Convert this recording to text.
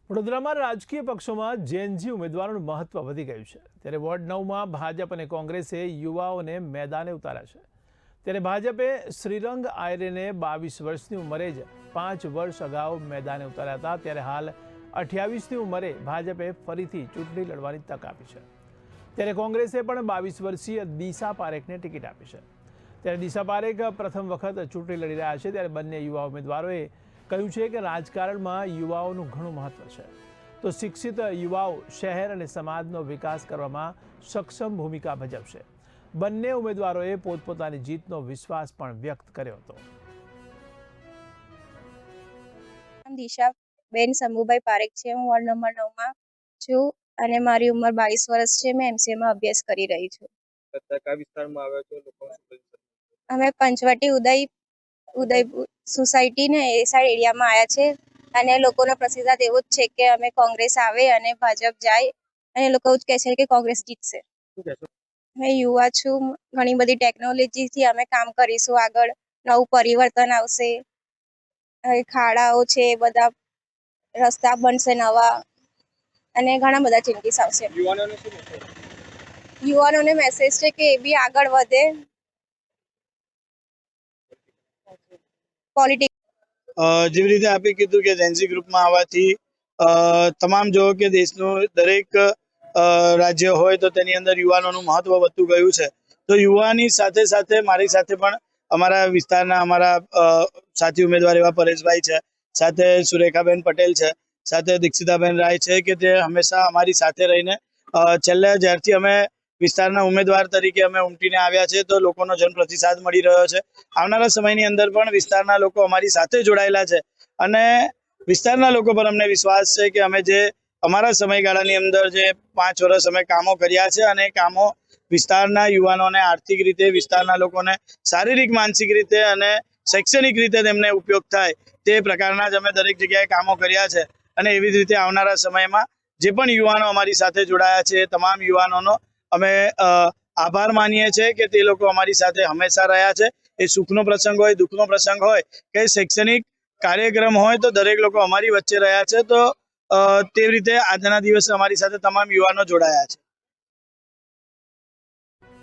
વડોદરામાં રાજકીય પક્ષોમાં જેએનજી ઉમેદવારોનું મહત્વ વધી ગયું છે। ત્યારે વોર્ડ 9માં ભાજપ અને કોંગ્રેસે યુવાઓને મેદાને ઉતાર્યા છે। ત્યારે ભાજપે શ્રીરંગ આયરેને 22 વર્ષની ઉંમરે જ 5 વર્ષ અગાઉ મેદાને ઉતાર્યા હતા। ત્યારે હાલ 28ની ઉંમરે ભાજપે ફરીથી ચૂંટણી લડવાની તક આપી છે। ત્યારે કોંગ્રેસે પણ 22 વર્ષીય દિશા પારેખને ટિકિટ આપી છે। ત્યારે દિશા પારેખ પ્રથમ વખત ચૂંટણી લડી રહ્યા છે। ત્યારે બંને યુવા ઉમેદવારોએ કહ્યું છે કે રાજકારણમાં યુવાઓનું ઘણું મહત્વ છે, તો શિક્ષિત યુવાઓ શહેર અને સમાજનો વિકાસ કરવામાં સક્ષમ ભૂમિકા ભજવશે। બંને ઉમેદવારોએ પોતપોતાની જીતનો વિશ્વાસ પણ વ્યક્ત કર્યો હતો। દિશાબેન શંભુભાઈ પારેખ છે। હું વોર્ડ નંબર 9 માં છું અને મારી ઉંમર 22 વર્ષ છે। મેં MCA માં અભ્યાસ કરી રહી છું। અમે પંચવટી ઉદયપુર સોસાયટી ને એ સાઈડ એરિયામાં આવ્યા છે અને લોકોનો પ્રતિસાદ એવો જ છે કે અમે કોંગ્રેસ આવે અને ભાજપ જાય અને લોકો જ કહે છે કે કોંગ્રેસ જીતશે। મેં યુવા છું, ઘણી બધી ટેકનોલોજીથી અમે કામ કરીશું, આગળ નવું પરિવર્તન આવશે, ખાડાઓ છે બધા રસ્તા બનશે નવા અને ઘણા બધા ચેન્જીસ આવશે। યુવાનોને મેસેજ છે કે એ બી આગળ વધે, પોલિટિક્સ જેવી રીતે આપે કીધું કે જેન્સી ગ્રુપમાં આવવાથી તમામ જો કે દેશનું દરેક રાજ્ય હોય તો તેની અંદર યુવાનોનું મહત્વ વધતું ગયું છે। તો યુવાની સાથે સાથે મારી સાથે પણ અમારા વિસ્તારના અમારા સાથી ઉમેદવાર એવા પરેશભાઈ છે, સાથે સુરેખાબેન પટેલ છે, સાથે દીક્ષિતાબેન રાય છે કે તે હંમેશા અમારી સાથે રહીને છેલ્લે જ્યારથી અમે વિસ્તારના ઉમેદવાર તરીકે અમે ઉમટીને આવ્યા છે તો લોકોનો જનપ્રતિસાદ મળી રહ્યો છે। આવનારા સમયની અંદર પણ વિસ્તારના લોકો અમારી સાથે જોડાયેલા છે અને વિસ્તારના લોકો પર અમને વિશ્વાસ છે કે અમે જે અમારા સમયગાળાની અંદર જે 5 વર્ષ અમે કામો કર્યા છે અને કામો વિસ્તારના યુવાનોને આર્થિક રીતે, વિસ્તારના લોકોને શારીરિક, માનસિક રીતે અને શૈક્ષણિક રીતે તેમને ઉપયોગ થાય તે પ્રકારના જ અમે દરેક જગ્યાએ કામો કર્યા છે અને એવી જ રીતે આવનારા સમયમાં જે પણ યુવાનો અમારી સાથે જોડાયા છે તમામ યુવાનોનો અમે આભાર માનીએ છીએ કે તે લોકો અમારી સાથે હંમેશા રહ્યા છે। એ સુખનો પ્રસંગ હોય, દુઃખનો પ્રસંગ હોય કે શૈક્ષણિક કાર્યક્રમ હોય તો દરેક લોકો અમારી વચ્ચે રહ્યા છે। તો તેવી રીતે આજના દિવસે અમારી સાથે તમામ યુવાનો જોડાયા છે।